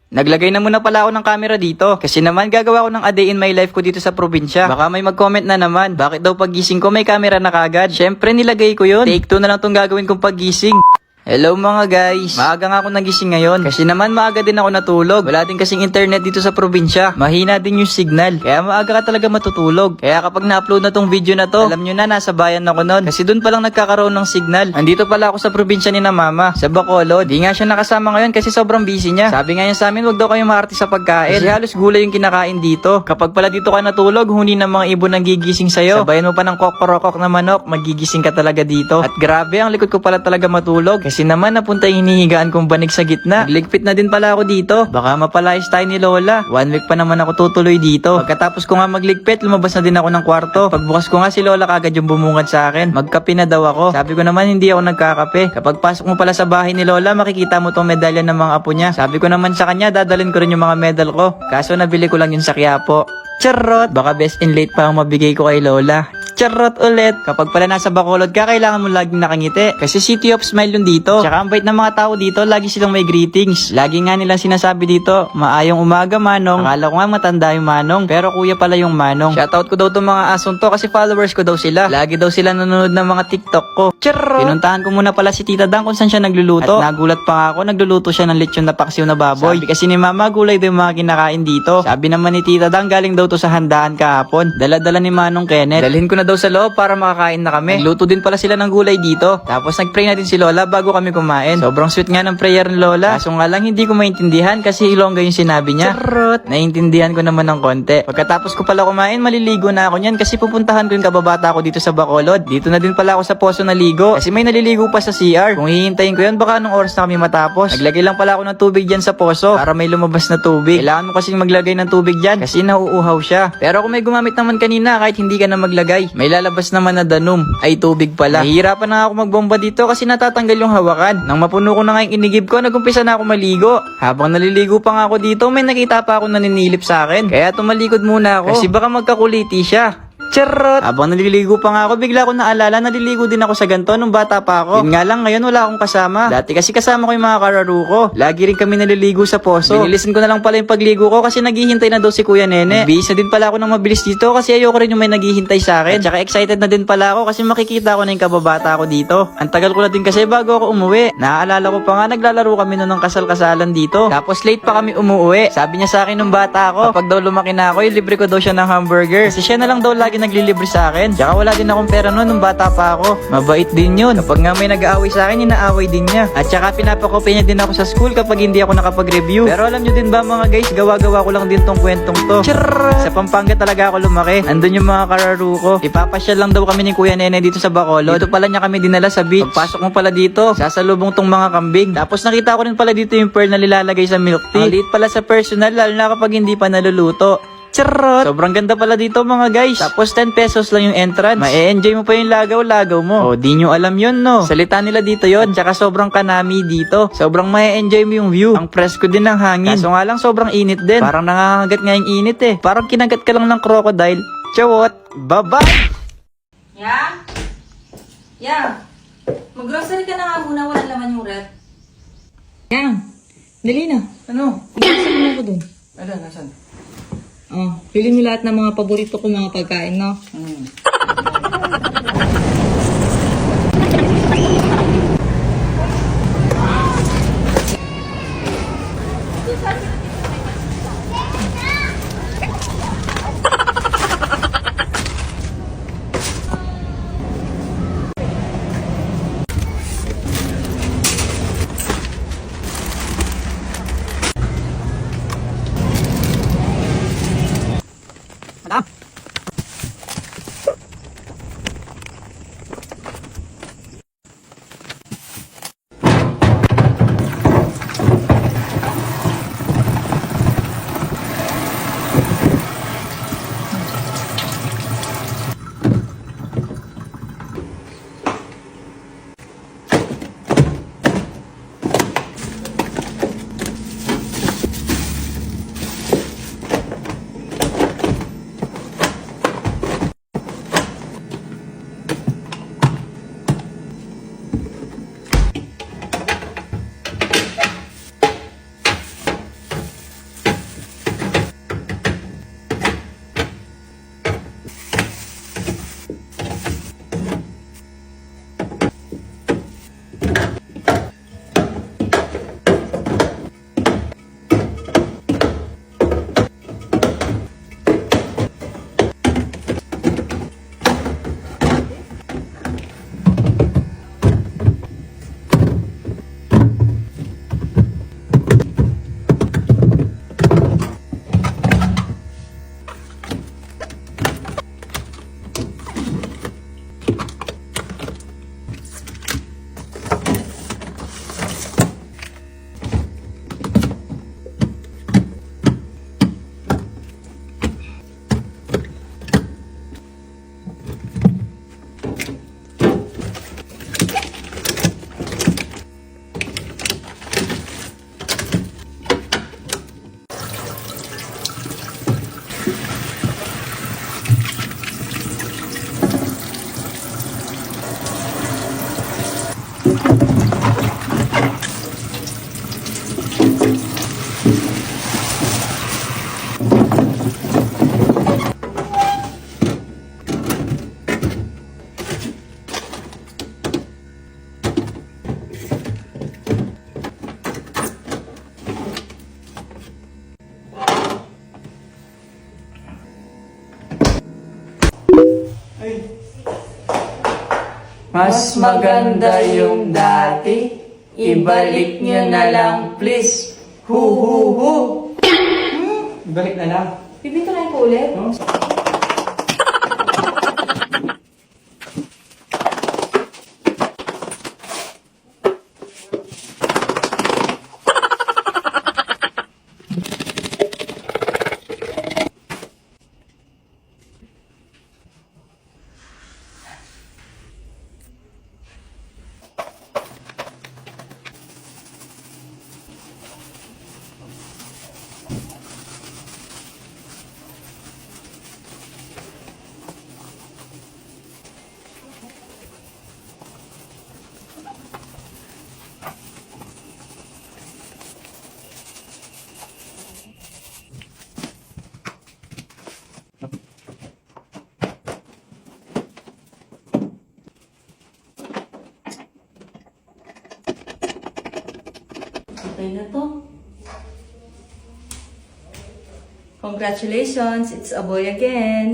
Naglagay na muna pala ako ng camera dito. Kasi naman gagawa ko ng a day in my life ko dito sa probinsya. Baka may mag-comment na naman. Bakit daw paggising ko may camera na kagad? Syempre nilagay ko yun. Take 2 na lang tong gagawin kong paggising. Hello mga guys, maaga nga ako nagising ngayon kasi naman maaga din ako natulog. Wala din kasing internet dito sa probinsya. Mahina din yung signal, kaya maaga ka talaga matutulog. Kaya kapag na-upload na tong video na to, alam nyo na nasa bayan ako nun. Kasi dun palang nagkakaroon ng signal. Andito pala ako sa probinsya ni na mama, sa Bacolod. Di nga siya nakasama ngayon kasi sobrang busy niya. Sabi nga niya sa amin, wag daw kayong maarte sa pagkain. Kasi halos gulay yung kinakain dito. Kapag pala dito ka natulog, huni ng mga ibon ang gigising sa'yo. Sabayan mo pa ng kokorokok na manok, magigising ka talaga dito. At grabe, ang likod ko pala talaga matulog. Kasi naman napunta yung hinihigaan kong banig sa gitna. Nagligpit na din pala ako dito. Baka mapalayas tayo ni Lola. 1 week pa naman ako tutuloy dito. Pagkatapos ko nga magligpit, lumabas na din ako ng kwarto. Pagbukas ko nga si Lola kagad yung bumungad sa akin. Magkape na daw ako. Sabi ko naman hindi ako nagkakape. Kapag pasok mo pala sa bahay ni Lola, makikita mo tong medalya ng mga apo niya. Sabi ko naman sa kanya, dadalhin ko rin yung mga medal ko. Kaso nabili ko lang yun sa Quiapo. Charot! Baka best in late pa ang mabigay ko kay Lola. Charot ulit. Kapag pala nasa Bacolod ka, kailangan mo laging nakangiti. Kasi City of Smile yun dito. Tsaka ang bait ng mga tao dito, lagi silang may greetings. Lagi nga nilang sinasabi dito, maayong umaga Manong. Akala ko nga matanda yung Manong, pero kuya pala yung Manong. Shoutout ko daw tong mga asong to kasi followers ko daw sila. Lagi daw sila nanonood ng mga TikTok ko. Charot! Pinuntahan ko muna pala si Tita Dang kung saan siya nagluluto. At nagulat pa nga ako, nagluluto siya ng lechon na paksiw na baboy. Sabi kasi ni Mama, gulay daw yung mga kinakain dito. Sabi naman ni Tita Dang, galing daw to sa handaan kahapon. Dala-dala ni Manong Kenneth. Dalhin ko na daw sa loob para makakain na kami. Nagluto din pala sila ng gulay dito. Tapos nagpray na din si Lola bago kami kumain. Sobrang sweet nga ng prayer ni Lola. Kaso nga lang hindi ko maintindihan kasi Ilongga yung sinabi niya. Charot! Naintindihan ko naman ng konti. Pagkatapos ko pala kumain, maliligo na ako niyan kasi pupuntahan ko yung kababata ko dito sa Bacolod. Dito na din pala ako sa poso naligo kasi may naliligo pa sa CR. Kung hihintayin ko yun, baka anong oras na kami matapos. Naglagay lang pala ako ng tubig dyan sa poso para may lumabas na tubig. Kailangan mo kasing maglagay ng tubig dyan kasi nauuhaw siya. Pero kung may gumamit naman kanina kahit hindi ka na maglagay, may lalabas naman na danom. Ay tubig pala. Nahihirapan na ako magbomba dito kasi natatanggal yung hawakan. Nang mapuno ko na nga yung inigib ko, nagumpisa na ako maligo. Habang naliligo pa nga ako dito, may nakita pa ako naninilip sa akin. Kaya tumalikod muna ako kasi baka magkakuliti siya. Charot! Habang naliligo pa nga ako, bigla ko naalala, naliligo din ako sa ganito nung bata pa ako. Yun nga lang, ngayon wala akong kasama. Dati kasi kasama ko yung mga kararo ko. Lagi rin kami naliligo sa poso. Binilisan ko na lang pala yung pagligo ko kasi naghihintay na daw si Kuya Nene. Nagbihis na din pala ako ng mabilis dito kasi ayoko rin yung may naghihintay sa akin. At saka excited na din pala ako kasi makikita ko na yung kababata ko dito. Ang tagal ko na din kasi bago ako umuwi. Naaalala ko pa nga, naglalaro kami noon ng kasal-kasalan dito. Tapos late pa kami umuwi. Sabi niya sa akin nung bata ako, kapag daw lumaki na ako, libre ko daw siya ng hamburger. Kasi siya na lang daw lagi naglilibre sa akin. Tsaka wala din akong pera noon nung bata pa ako. Mabait din yun. Kapag nga may nag-aaway sa akin, inaaway din niya. At tsaka pinapakopya niya din ako sa school kapag hindi ako nakapag-review. Pero alam nyo din ba mga guys, gawa-gawa ko lang din tong kwentong to. Charot! Sa Pampanga talaga ako lumaki. Andun yung mga kararo ko. Ipapasyal lang daw kami ni Kuya Nene dito sa Bacolod. Dito pala niya kami dinala sa beach. Pagpasok mo pala dito, sasalubong tong mga kambing. Tapos nakita ko rin pala dito yung pearl na nilalagay sa milk tea. Ang liit pala sa personal, lalo na kapag hindi pa naluluto. Charot! Sobrang ganda pala dito mga guys. Tapos 10 pesos lang yung entrance. Ma-enjoy mo pa yung lagaw-lagaw mo. O, di nyo alam yun no. Salita nila dito yon. Tsaka sobrang kanami dito. Sobrang ma-enjoy mo yung view. Ang presko din ng hangin. Kaso nga lang sobrang init din. Parang nangangagat nga yung init eh. Parang kinagat ka lang ng crocodile. Chawot! Bye-bye! Yeah? Yeah. Mag-grocery ka na nga muna. Walang laman yung rep. Yang! Dali na. Ano? Isa mo ako dun. Ano? Nasaan? Oh, pili mo lahat ng mga paborito ko mga pagkain, no? Madam! Mas maganda yung dati, ibalik nyo na lang please. Hu hu hu. Ibalik na lang. Pipinturahin ko ulit? Okay na to. Congratulations, it's a boy again.